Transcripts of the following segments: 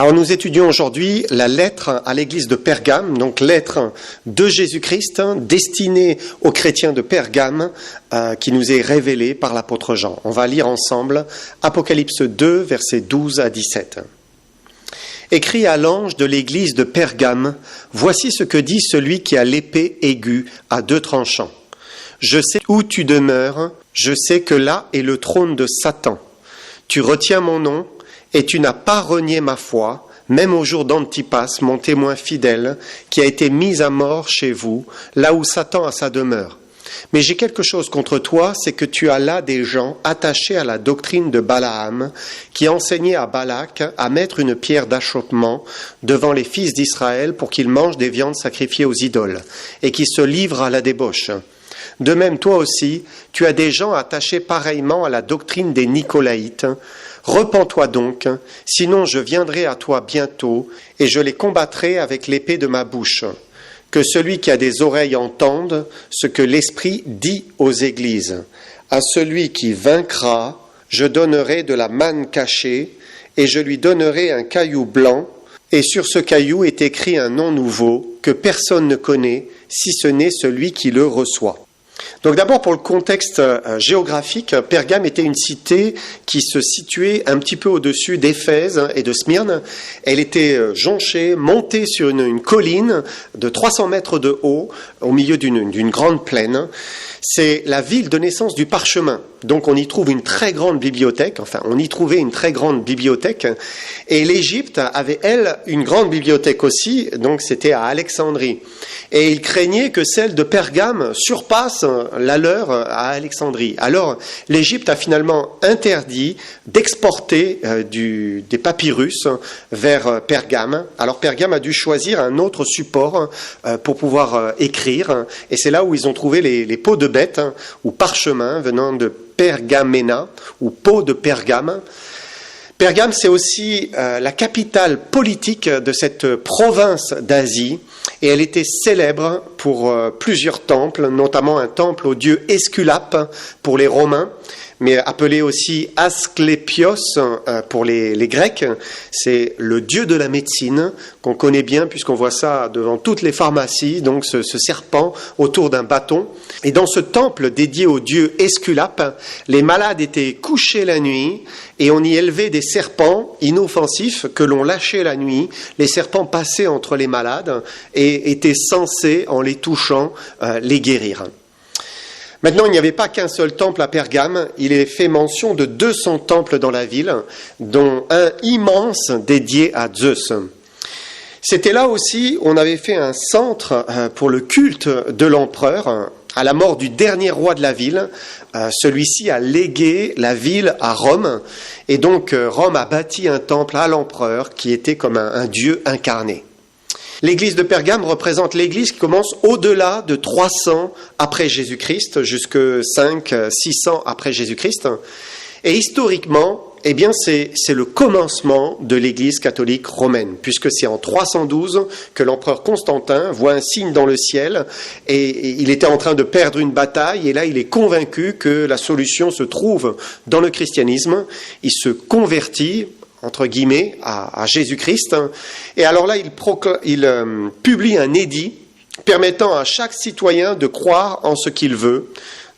Alors nous étudions aujourd'hui la lettre à l'église de Pergame, donc lettre de Jésus-Christ destinée aux chrétiens de Pergame qui nous est révélée par l'apôtre Jean. On va lire ensemble Apocalypse 2, versets 12 à 17. Écrit à l'ange de l'église de Pergame, voici ce que dit celui qui a l'épée aiguë à deux tranchants. Je sais où tu demeures, je sais que là est le trône de Satan. Tu retiens mon nom et tu n'as pas renié ma foi, même au jour d'Antipas, mon témoin fidèle, qui a été mis à mort chez vous, là où Satan a sa demeure. Mais j'ai quelque chose contre toi, c'est que tu as là des gens attachés à la doctrine de Balaam, qui enseignait à Balak à mettre une pierre d'achoppement devant les fils d'Israël pour qu'ils mangent des viandes sacrifiées aux idoles, et qui se livrent à la débauche. De même, toi aussi, tu as des gens attachés pareillement à la doctrine des Nicolaïtes. Repens-toi donc, sinon je viendrai à toi bientôt, et je les combattrai avec l'épée de ma bouche. Que celui qui a des oreilles entende ce que l'Esprit dit aux églises. À celui qui vaincra, je donnerai de la manne cachée, et je lui donnerai un caillou blanc, et sur ce caillou est écrit un nom nouveau, que personne ne connaît, si ce n'est celui qui le reçoit. Donc d'abord pour le contexte géographique, Pergame était une cité qui se situait un petit peu au-dessus d'Éphèse et de Smyrne. Elle était jonchée, montée sur une colline de 300 mètres de haut, au milieu d'une grande plaine. C'est la ville de naissance du parchemin. Donc on y trouve une très grande bibliothèque, on y trouvait une très grande bibliothèque. Et l'Égypte avait, elle, une grande bibliothèque aussi, donc c'était à Alexandrie. Et il craignait que celle de Pergame surpasse la leur à Alexandrie. Alors l'Égypte a finalement interdit d'exporter des papyrus vers Pergame. Alors Pergame a dû choisir un autre support pour pouvoir écrire. Et c'est là où ils ont trouvé les peaux de bêtes ou parchemins venant de Pergamena ou peau de Pergame. Pergame, c'est aussi la capitale politique de cette province d'Asie et elle était célèbre pour plusieurs temples, notamment un temple au dieu Esculape pour les Romains, mais appelé aussi Asclépios pour les Grecs. C'est le dieu de la médecine qu'on connaît bien puisqu'on voit ça devant toutes les pharmacies, donc ce serpent autour d'un bâton. Et dans ce temple dédié au dieu Esculape, les malades étaient couchés la nuit et on y élevait des serpents inoffensifs que l'on lâchait la nuit. Les serpents passaient entre les malades et étaient censés, en les touchant, les guérir. Maintenant, il n'y avait pas qu'un seul temple à Pergame, il est fait mention de 200 temples dans la ville, dont un immense dédié à Zeus. C'était là aussi, on avait fait un centre pour le culte de l'empereur. À la mort du dernier roi de la ville, celui-ci a légué la ville à Rome, et donc Rome a bâti un temple à l'empereur qui était comme un dieu incarné. L'église de Pergame représente l'église qui commence au-delà de 300 après Jésus-Christ, jusque 500-600 après Jésus-Christ. Et historiquement, eh bien, c'est le commencement de l'église catholique romaine, puisque c'est en 312 que l'empereur Constantin voit un signe dans le ciel et il était en train de perdre une bataille et là il est convaincu que la solution se trouve dans le christianisme. Il se convertit entre guillemets, à Jésus-Christ. Et alors là, il publie un édit permettant à chaque citoyen de croire en ce qu'il veut.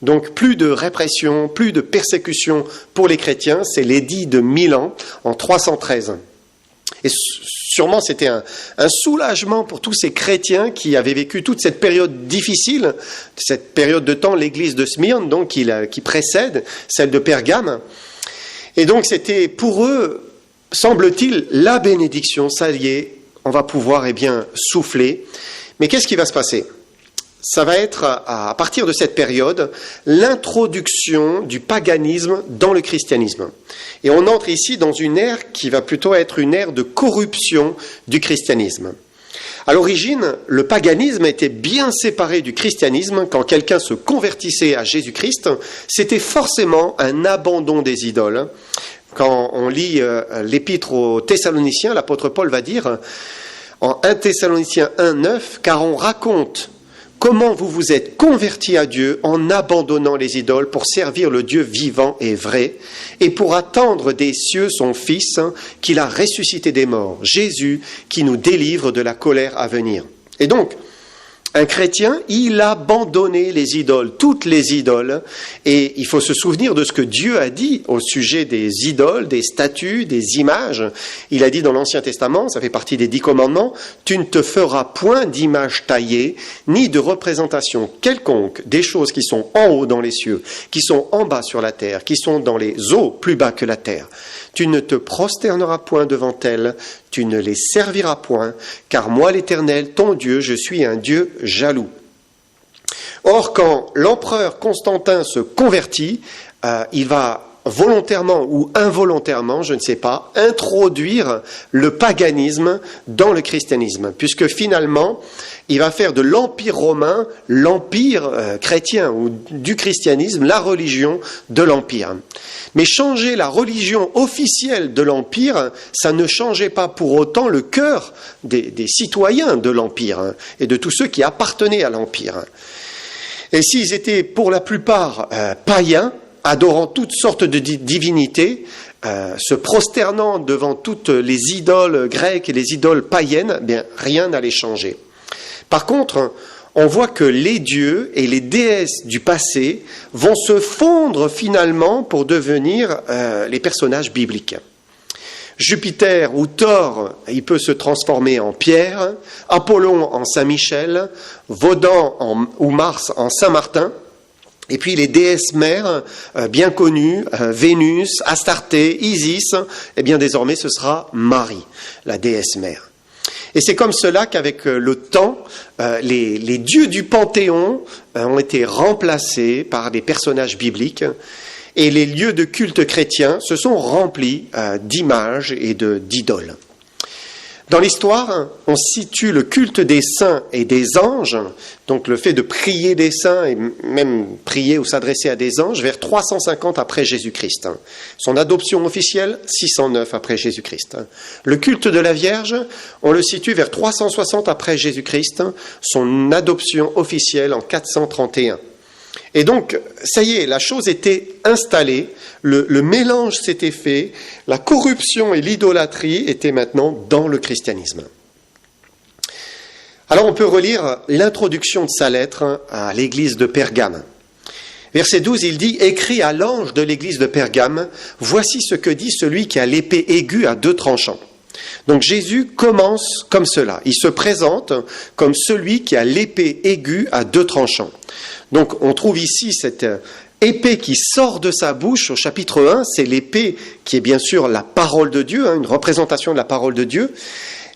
Donc plus de répression, plus de persécution pour les chrétiens. C'est l'édit de Milan en 313. Et sûrement, c'était un soulagement pour tous ces chrétiens qui avaient vécu toute cette période difficile, cette période de temps, l'église de Smyrne, donc qui précède celle de Pergame. Et donc, c'était pour eux, semble-t-il, la bénédiction. Ça y est, on va pouvoir souffler. Mais qu'est-ce qui va se passer ? Ça va être, à partir de cette période, l'introduction du paganisme dans le christianisme. Et on entre ici dans une ère qui va plutôt être une ère de corruption du christianisme. À l'origine, le paganisme était bien séparé du christianisme. Quand quelqu'un se convertissait à Jésus-Christ, c'était forcément un abandon des idoles. Quand on lit l'épître aux Thessaloniciens, l'apôtre Paul va dire en 1 Thessaloniciens 1, 9, « Car on raconte comment vous vous êtes convertis à Dieu en abandonnant les idoles pour servir le Dieu vivant et vrai, et pour attendre des cieux son Fils qu'il a ressuscité des morts, Jésus qui nous délivre de la colère à venir. Et donc, un chrétien, il a abandonné les idoles, toutes les idoles, et il faut se souvenir de ce que Dieu a dit au sujet des idoles, des statues, des images. Il a dit dans l'Ancien Testament, ça fait partie des 10 commandements, « Tu ne te feras point d'image taillée, ni de représentation quelconque des choses qui sont en haut dans les cieux, qui sont en bas sur la terre, qui sont dans les eaux plus bas que la terre. Tu ne te prosterneras point devant elles, tu ne les serviras point, car moi l'Éternel, ton Dieu, je suis un Dieu jaloux. » Or, quand l'empereur Constantin se convertit, il va volontairement ou involontairement, je ne sais pas, introduire le paganisme dans le christianisme, puisque finalement, il va faire de l'Empire romain l'empire chrétien, ou du christianisme, la religion de l'Empire. Mais changer la religion officielle de l'Empire, ça ne changeait pas pour autant le cœur des citoyens de l'Empire et de tous ceux qui appartenaient à l'Empire. Et s'ils étaient pour la plupart païens, adorant toutes sortes de divinités, se prosternant devant toutes les idoles grecques et les idoles païennes, bien, rien n'allait changer. Par contre, on voit que les dieux et les déesses du passé vont se fondre finalement pour devenir les personnages bibliques. Jupiter ou Thor, il peut se transformer en Pierre, Apollon en Saint-Michel, Wodan ou Mars en Saint-Martin, et puis les déesses mères bien connues, Vénus, Astarté, Isis, et bien désormais ce sera Marie, la déesse mère. Et c'est comme cela qu'avec le temps, les dieux du Panthéon ont été remplacés par des personnages bibliques, et les lieux de culte chrétiens se sont remplis d'images et d'idoles. Dans l'histoire, on situe le culte des saints et des anges, donc le fait de prier des saints et même prier ou s'adresser à des anges, vers 350 après Jésus-Christ. Son adoption officielle, 609 après Jésus-Christ. Le culte de la Vierge, on le situe vers 360 après Jésus-Christ, son adoption officielle en 431. Et donc, ça y est, la chose était installée, le mélange s'était fait, la corruption et l'idolâtrie étaient maintenant dans le christianisme. Alors on peut relire l'introduction de sa lettre à l'église de Pergame. Verset 12, il dit « Écrit à l'ange de l'église de Pergame, voici ce que dit celui qui a l'épée aiguë à 2 tranchants. » Donc Jésus commence comme cela, il se présente comme celui qui a l'épée aiguë à 2 tranchants. Donc on trouve ici cette épée qui sort de sa bouche au chapitre 1, c'est l'épée qui est bien sûr la parole de Dieu, une représentation de la parole de Dieu.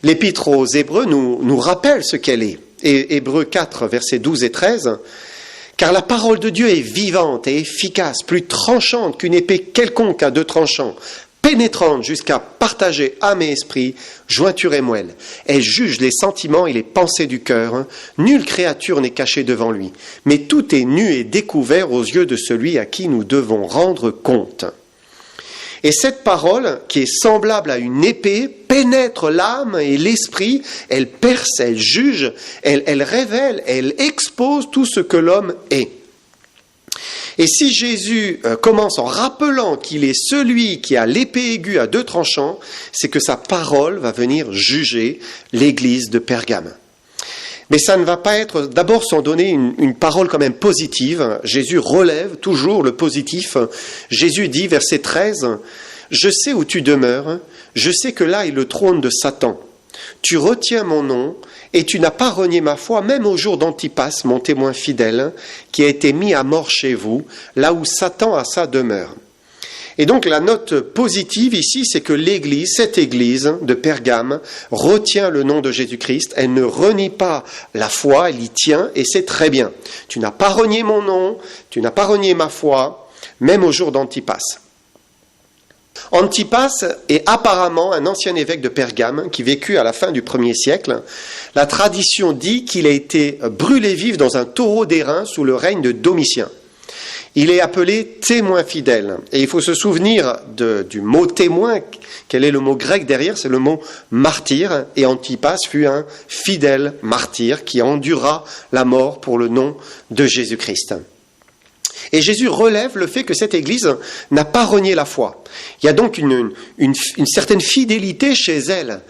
L'épître aux Hébreux nous rappelle ce qu'elle est. Et Hébreux 4, versets 12 et 13, « Car la parole de Dieu est vivante et efficace, plus tranchante qu'une épée quelconque à 2 tranchants, pénétrante jusqu'à partager âme et esprit, jointure et moelle. Elle juge les sentiments et les pensées du cœur. Nulle créature n'est cachée devant lui, mais tout est nu et découvert aux yeux de celui à qui nous devons rendre compte. » Et cette parole, qui est semblable à une épée, pénètre l'âme et l'esprit, elle perce, elle juge, elle révèle, elle expose tout ce que l'homme est. Et si Jésus commence en rappelant qu'il est celui qui a l'épée aiguë à 2 tranchants, c'est que sa parole va venir juger l'église de Pergame. Mais ça ne va pas être d'abord sans donner une parole quand même positive. Jésus relève toujours le positif. Jésus dit, verset 13, « Je sais où tu demeures, je sais que là est le trône de Satan. Tu retiens mon nom, et tu n'as pas renié ma foi, même au jour d'Antipas, mon témoin fidèle, qui a été mis à mort chez vous, là où Satan a sa demeure. » Et donc la note positive ici, c'est que l'église, cette église de Pergame, retient le nom de Jésus-Christ, elle ne renie pas la foi, elle y tient, et c'est très bien. Tu n'as pas renié mon nom, tu n'as pas renié ma foi, même au jour d'Antipas. Antipas est apparemment un ancien évêque de Pergame qui vécut à la fin du 1er siècle. La tradition dit qu'il a été brûlé vif dans un taureau d'airain sous le règne de Domitien. Il est appelé témoin fidèle. Et il faut se souvenir du mot témoin. Quel est le mot grec derrière? C'est le mot martyr. Et Antipas fut un fidèle martyr qui endura la mort pour le nom de Jésus-Christ. Et Jésus relève le fait que cette Église n'a pas renié la foi. Il y a donc une certaine fidélité chez elle.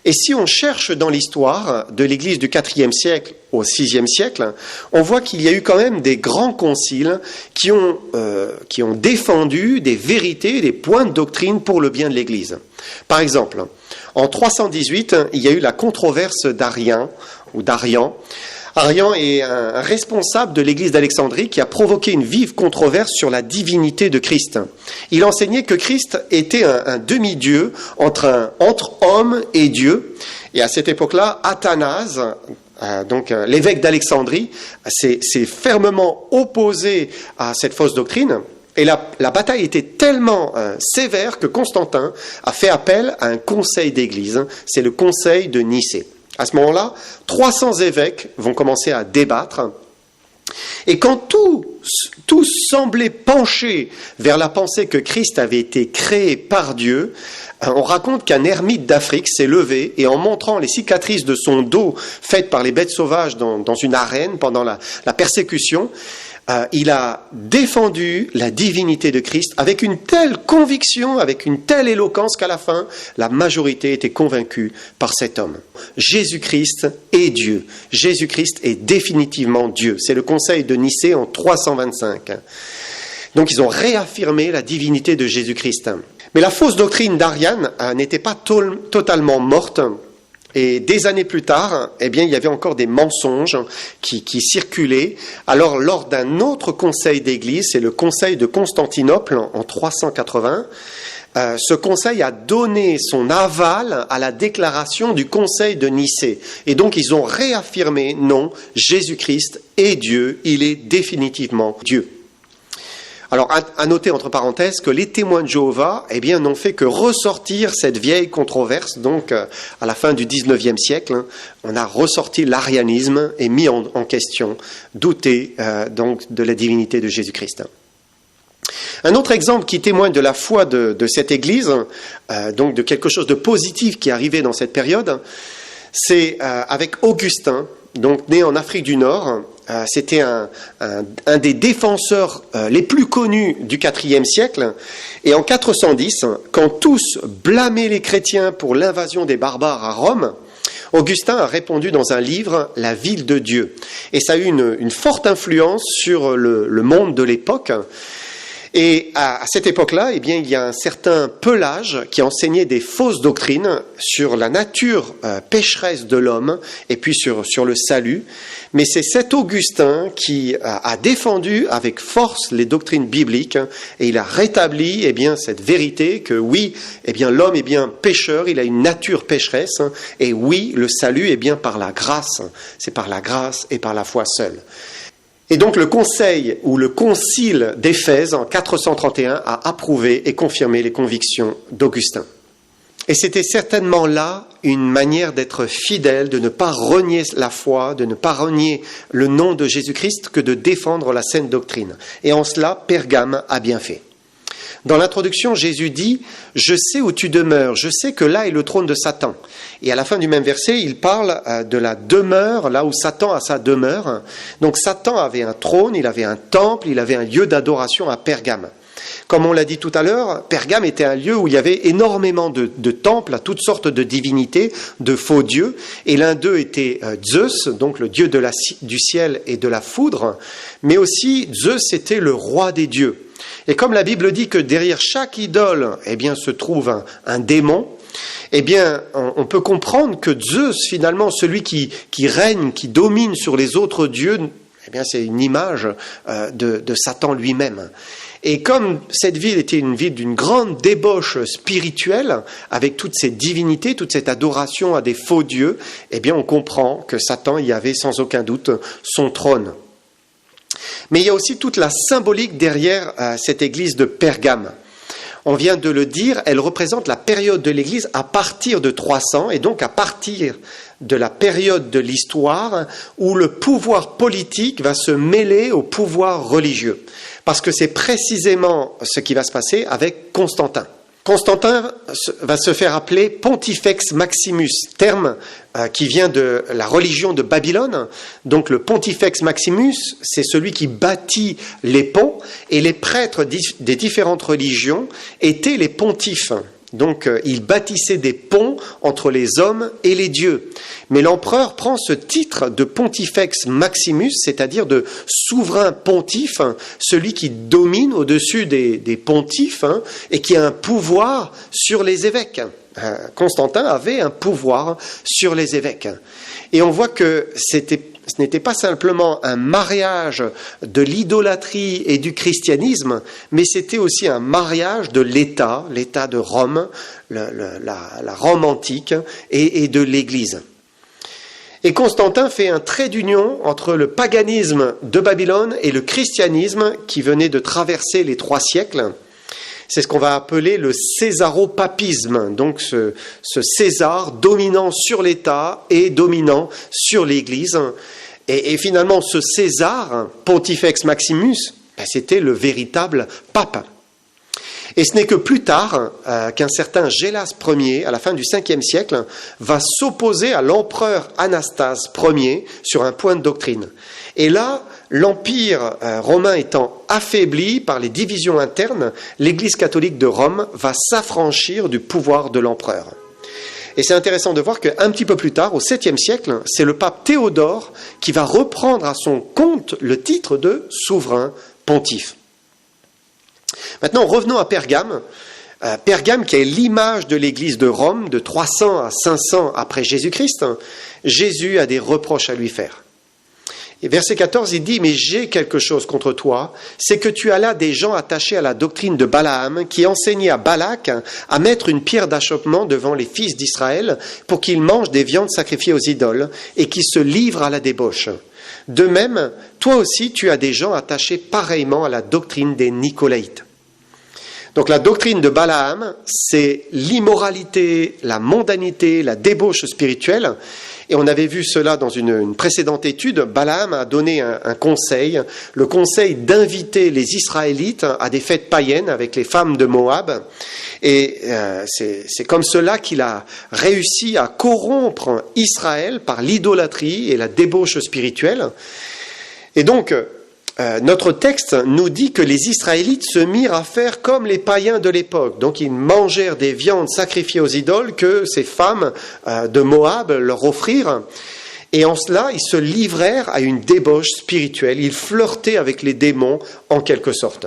Et si on cherche dans l'histoire de l'Église du IVe siècle au VIe siècle, on voit qu'il y a eu quand même des grands conciles qui ont défendu des vérités, des points de doctrine pour le bien de l'Église. Par exemple, en 318, il y a eu la controverse d'Arian. Arian est un responsable de l'église d'Alexandrie qui a provoqué une vive controverse sur la divinité de Christ. Il enseignait que Christ était un demi-dieu entre homme et Dieu. Et à cette époque-là, Athanase, l'évêque d'Alexandrie, s'est fermement opposé à cette fausse doctrine. Et la bataille était tellement sévère que Constantin a fait appel à un conseil d'église. C'est le conseil de Nicée. À ce moment-là, 300 évêques vont commencer à débattre. Et quand tout semblait pencher vers la pensée que Christ avait été créé par Dieu, on raconte qu'un ermite d'Afrique s'est levé et en montrant les cicatrices de son dos faites par les bêtes sauvages dans une arène pendant la persécution, il a défendu la divinité de Christ avec une telle conviction, avec une telle éloquence qu'à la fin, la majorité était convaincue par cet homme. Jésus-Christ est Dieu. Jésus-Christ est définitivement Dieu. C'est le conseil de Nicée en 325. Donc ils ont réaffirmé la divinité de Jésus-Christ. Mais la fausse doctrine d'Arian n'était pas totalement morte. Et des années plus tard, il y avait encore des mensonges qui circulaient. Alors, lors d'un autre conseil d'église, c'est le conseil de Constantinople en 380, ce conseil a donné son aval à la déclaration du conseil de Nicée. Et donc, ils ont réaffirmé, non, Jésus-Christ est Dieu, il est définitivement Dieu. Alors, à noter entre parenthèses que les témoins de Jéhovah, n'ont fait que ressortir cette vieille controverse. Donc, à la fin du XIXe siècle, on a ressorti l'arianisme et mis en question, douté donc de la divinité de Jésus-Christ. Un autre exemple qui témoigne de la foi de cette Église, donc de quelque chose de positif qui est arrivé dans cette période, c'est avec Augustin, donc né en Afrique du Nord. C'était un des défenseurs les plus connus du IVe siècle. Et en 410, quand tous blâmaient les chrétiens pour l'invasion des barbares à Rome, Augustin a répondu dans un livre « La ville de Dieu ». Et ça a eu une forte influence sur le monde de l'époque. Et à cette époque-là, il y a un certain Pelage qui enseignait des fausses doctrines sur la nature pécheresse de l'homme et puis sur le salut. Mais c'est cet Augustin qui a défendu avec force les doctrines bibliques et il a rétabli cette vérité que oui, l'homme est bien pécheur, il a une nature pécheresse et oui, le salut est bien par la grâce. C'est par la grâce et par la foi seule. Et donc le conseil ou le concile d'Éphèse en 431 a approuvé et confirmé les convictions d'Augustin. Et c'était certainement là une manière d'être fidèle, de ne pas renier la foi, de ne pas renier le nom de Jésus-Christ que de défendre la saine doctrine. Et en cela, Pergame a bien fait. Dans l'introduction, Jésus dit « Je sais où tu demeures, je sais que là est le trône de Satan ». Et à la fin du même verset, il parle de la demeure, là où Satan a sa demeure. Donc Satan avait un trône, il avait un temple, il avait un lieu d'adoration à Pergame. Comme on l'a dit tout à l'heure, Pergame était un lieu où il y avait énormément de temples à toutes sortes de divinités, de faux dieux. Et l'un d'eux était Zeus, donc le dieu du ciel et de la foudre. Mais aussi, Zeus était le roi des dieux. Et comme la Bible dit que derrière chaque idole, se trouve un démon, on peut comprendre que Zeus, finalement, celui qui règne, qui domine sur les autres dieux, c'est une image de Satan lui-même. Et comme cette ville était une ville d'une grande débauche spirituelle, avec toutes ces divinités, toute cette adoration à des faux dieux, on comprend que Satan y avait sans aucun doute son trône. Mais il y a aussi toute la symbolique derrière cette église de Pergame. On vient de le dire, elle représente la période de l'Église à partir de 300 et donc à partir de la période de l'histoire où le pouvoir politique va se mêler au pouvoir religieux. parce que c'est précisément ce qui va se passer avec Constantin. Constantin va se faire appeler Pontifex Maximus, terme qui vient de la religion de Babylone. Donc le Pontifex Maximus, c'est celui qui bâtit les ponts, et les prêtres des différentes religions étaient les pontifes. Donc il bâtissait des ponts entre les hommes et les dieux. Mais l'empereur prend ce titre de Pontifex Maximus, c'est-à-dire de souverain pontife, celui qui domine au-dessus des pontifes et qui a un pouvoir sur les évêques. Constantin avait un pouvoir sur les évêques. Et on voit que ce n'était pas simplement un mariage de l'idolâtrie et du christianisme, mais c'était aussi un mariage de l'État de Rome, la Rome antique et de l'Église. Et Constantin fait un trait d'union entre le paganisme de Babylone et le christianisme qui venait de traverser les 3 siècles. C'est ce qu'on va appeler le césaropapisme, donc ce César dominant sur l'État et dominant sur l'Église. Et finalement, ce César, Pontifex Maximus, c'était le véritable pape. Et ce n'est que plus tard qu'un certain Gélas Ier, à la fin du 5e siècle, va s'opposer à l'empereur Anastase Ier sur un point de doctrine. Et là, l'Empire romain étant affaibli par les divisions internes, l'Église catholique de Rome va s'affranchir du pouvoir de l'empereur. Et c'est intéressant de voir qu'un petit peu plus tard, au 7e siècle, c'est le pape Théodore qui va reprendre à son compte le titre de souverain pontife. Maintenant, revenons à Pergame. Pergame qui est l'image de l'Église de Rome de 300 à 500 après Jésus-Christ. Jésus a des reproches à lui faire. Et verset 14, il dit « Mais j'ai quelque chose contre toi, c'est que tu as là des gens attachés à la doctrine de Balaam, qui enseignait à Balak à mettre une pierre d'achoppement devant les fils d'Israël pour qu'ils mangent des viandes sacrifiées aux idoles et qui se livrent à la débauche. De même, toi aussi tu as des gens attachés pareillement à la doctrine des Nicolaïtes. » Donc la doctrine de Balaam, c'est l'immoralité, la mondanité, la débauche spirituelle. Et on avait vu cela dans une précédente étude. Balaam a donné un conseil, le conseil d'inviter les Israélites à des fêtes païennes avec les femmes de Moab. Et c'est comme cela qu'il a réussi à corrompre Israël par l'idolâtrie et la débauche spirituelle. Et donc, notre texte nous dit que les Israélites se mirent à faire comme les païens de l'époque. Donc ils mangèrent des viandes sacrifiées aux idoles que ces femmes de Moab leur offrirent. Et en cela, ils se livrèrent à une débauche spirituelle. Ils flirtaient avec les démons en quelque sorte.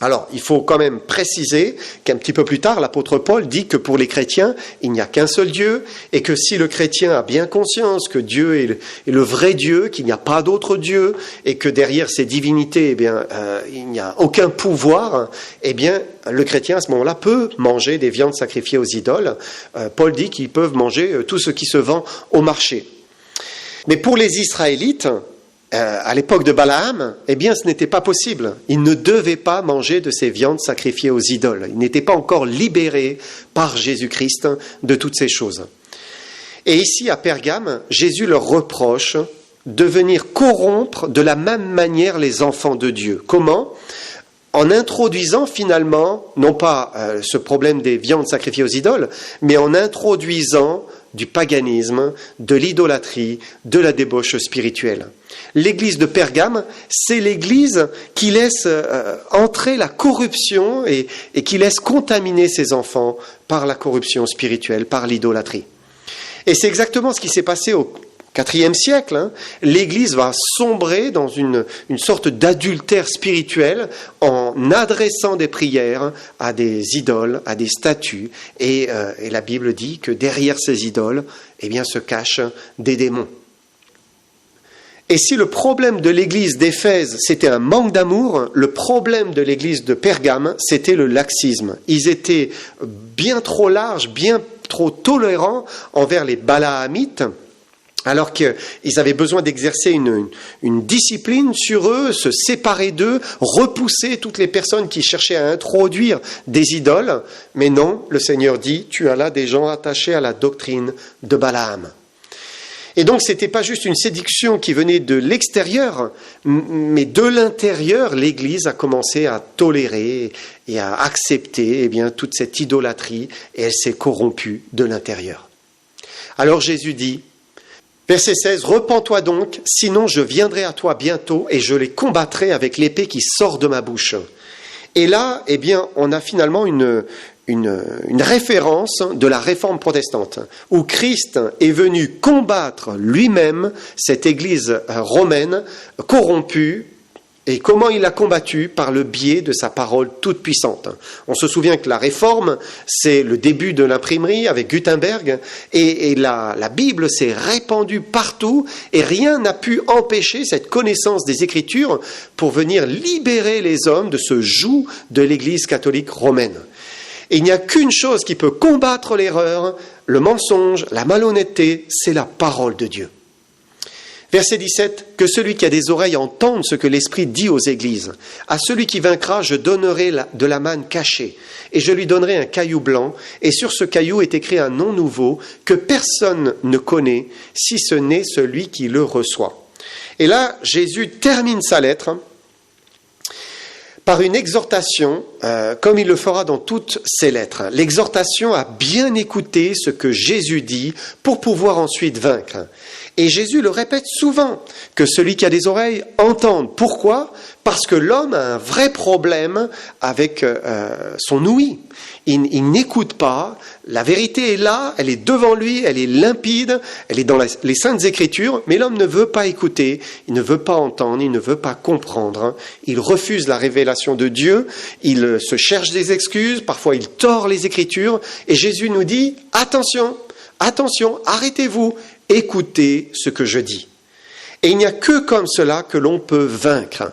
Alors, il faut quand même préciser qu'un petit peu plus tard, l'apôtre Paul dit que pour les chrétiens, il n'y a qu'un seul Dieu, et que si le chrétien a bien conscience que Dieu est le vrai Dieu, qu'il n'y a pas d'autre Dieu, et que derrière ces divinités, il n'y a aucun pouvoir, le chrétien à ce moment-là peut manger des viandes sacrifiées aux idoles. Paul dit qu'ils peuvent manger tout ce qui se vend au marché. Mais pour les Israélites, à l'époque de Balaam, ce n'était pas possible. Ils ne devaient pas manger de ces viandes sacrifiées aux idoles. Ils n'étaient pas encore libérés par Jésus-Christ de toutes ces choses. Et ici, à Pergame, Jésus leur reproche de venir corrompre de la même manière les enfants de Dieu. Comment ? En introduisant finalement, non pas ce problème des viandes sacrifiées aux idoles, mais en introduisant du paganisme, de l'idolâtrie, de la débauche spirituelle. L'église de Pergame, c'est l'église qui laisse entrer la corruption et qui laisse contaminer ses enfants par la corruption spirituelle, par l'idolâtrie. Et c'est exactement ce qui s'est passé au IVe siècle. L'église va sombrer dans une sorte d'adultère spirituel en adressant des prières à des idoles, à des statues. Et la Bible dit que derrière ces idoles, se cachent des démons. Et si le problème de l'église d'Éphèse, c'était un manque d'amour, le problème de l'église de Pergame, c'était le laxisme. Ils étaient bien trop larges, bien trop tolérants envers les Balaamites, alors qu'ils avaient besoin d'exercer une discipline sur eux, se séparer d'eux, repousser toutes les personnes qui cherchaient à introduire des idoles. Mais non, le Seigneur dit, tu as là des gens attachés à la doctrine de Balaam. Et donc, ce n'était pas juste une séduction qui venait de l'extérieur, mais de l'intérieur, l'Église a commencé à tolérer et à accepter toute cette idolâtrie, et elle s'est corrompue de l'intérieur. Alors Jésus dit, verset 16, « Repens-toi donc, sinon je viendrai à toi bientôt et je les combattrai avec l'épée qui sort de ma bouche. » Et là, on a finalement une référence de la réforme protestante, où Christ est venu combattre lui-même cette église romaine corrompue. Et comment il l'a combattu? Par le biais de sa parole toute puissante. On se souvient que la réforme, c'est le début de l'imprimerie avec Gutenberg, et la Bible s'est répandue partout, et rien n'a pu empêcher cette connaissance des Écritures pour venir libérer les hommes de ce joug de l'Église catholique romaine. Et il n'y a qu'une chose qui peut combattre l'erreur, le mensonge, la malhonnêteté, c'est la parole de Dieu. Verset 17, « Que celui qui a des oreilles entende ce que l'Esprit dit aux églises. À celui qui vaincra, je donnerai de la manne cachée, et je lui donnerai un caillou blanc, et sur ce caillou est écrit un nom nouveau que personne ne connaît, si ce n'est celui qui le reçoit. » Et là, Jésus termine sa lettre par une exhortation, comme il le fera dans toutes ses lettres. L'exhortation à bien écouter ce que Jésus dit pour pouvoir ensuite vaincre. Et Jésus le répète souvent, que celui qui a des oreilles entende. Pourquoi? Parce que l'homme a un vrai problème avec son ouïe. Il n'écoute pas, la vérité est là, elle est devant lui, elle est limpide, elle est dans les Saintes Écritures, mais l'homme ne veut pas écouter, il ne veut pas entendre, il ne veut pas comprendre. Il refuse la révélation de Dieu, il se cherche des excuses, parfois il tord les Écritures, et Jésus nous dit, attention, arrêtez-vous, écoutez ce que je dis. Et il n'y a que comme cela que l'on peut vaincre.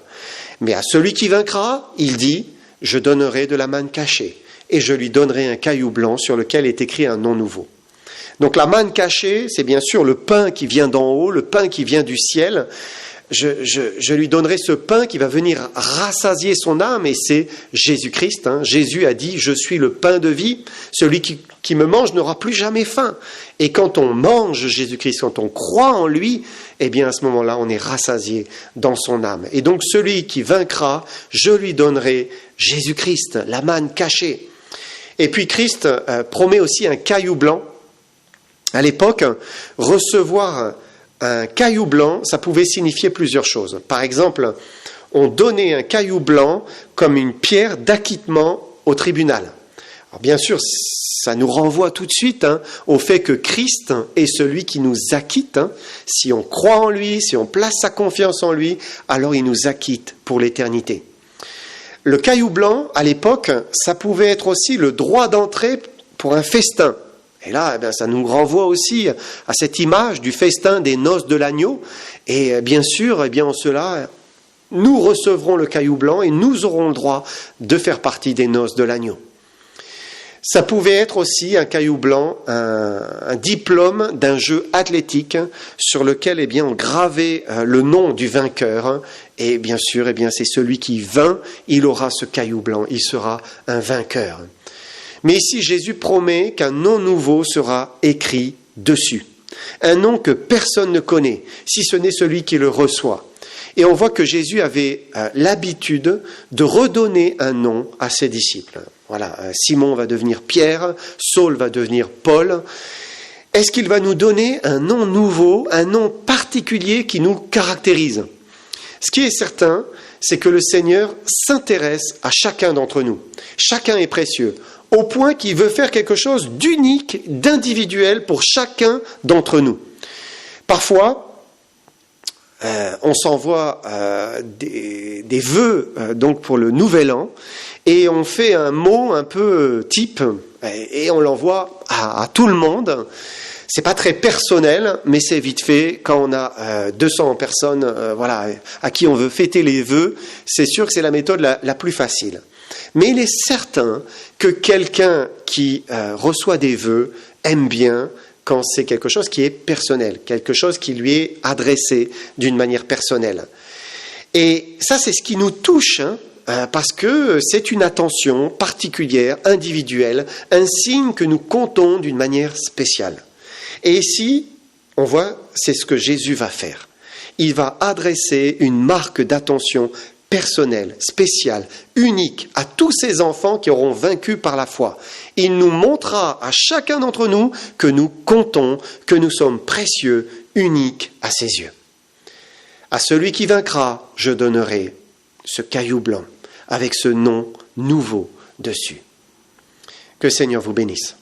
Mais à celui qui vaincra, il dit, je donnerai de la manne cachée. Et je lui donnerai un caillou blanc sur lequel est écrit un nom nouveau. Donc la manne cachée, c'est bien sûr le pain qui vient d'en haut, le pain qui vient du ciel. Je lui donnerai ce pain qui va venir rassasier son âme, et c'est Jésus-Christ. Jésus a dit, je suis le pain de vie, celui qui me mange n'aura plus jamais faim. Et quand on mange Jésus-Christ, quand on croit en lui, à ce moment-là, on est rassasié dans son âme. Et donc celui qui vaincra, je lui donnerai Jésus-Christ, la manne cachée. Et puis Christ promet aussi un caillou blanc. À l'époque, recevoir un caillou blanc, ça pouvait signifier plusieurs choses. Par exemple, on donnait un caillou blanc comme une pierre d'acquittement au tribunal. Alors bien sûr, ça nous renvoie tout de suite au fait que Christ est celui qui nous acquitte. Si on croit en lui, si on place sa confiance en lui, alors il nous acquitte pour l'éternité. Le caillou blanc, à l'époque, ça pouvait être aussi le droit d'entrée pour un festin. Et là, ça nous renvoie aussi à cette image du festin des noces de l'agneau. Et bien sûr, en cela, nous recevrons le caillou blanc et nous aurons le droit de faire partie des noces de l'agneau. Ça pouvait être aussi un caillou blanc, un diplôme d'un jeu athlétique sur lequel on gravait le nom du vainqueur. Et bien sûr, c'est celui qui vainc, il aura ce caillou blanc, il sera un vainqueur. Mais ici, Jésus promet qu'un nom nouveau sera écrit dessus. Un nom que personne ne connaît, si ce n'est celui qui le reçoit. Et on voit que Jésus avait l'habitude de redonner un nom à ses disciples. Voilà, Simon va devenir Pierre, Saul va devenir Paul. Est-ce qu'il va nous donner un nom nouveau, un nom particulier qui nous caractérise? Ce qui est certain, c'est que le Seigneur s'intéresse à chacun d'entre nous. Chacun est précieux, au point qu'il veut faire quelque chose d'unique, d'individuel pour chacun d'entre nous. Parfois, on s'envoie des vœux donc pour le nouvel an, et on fait un mot un peu type, et on l'envoie à tout le monde. C'est pas très personnel, mais c'est vite fait. Quand on a 200 personnes à qui on veut fêter les vœux, c'est sûr que c'est la méthode la plus facile. Mais il est certain que quelqu'un qui reçoit des vœux aime bien quand c'est quelque chose qui est personnel, quelque chose qui lui est adressé d'une manière personnelle. Et ça, c'est ce qui nous touche, parce que c'est une attention particulière, individuelle, un signe que nous comptons d'une manière spéciale. Et ici, On voit, c'est ce que Jésus va faire. Il va adresser une marque d'attention personnelle, spéciale, unique à tous ces enfants qui auront vaincu par la foi. Il nous montrera à chacun d'entre nous que nous comptons, que nous sommes précieux, uniques à ses yeux. À celui qui vaincra, je donnerai ce caillou blanc avec ce nom nouveau dessus. Que le Seigneur vous bénisse.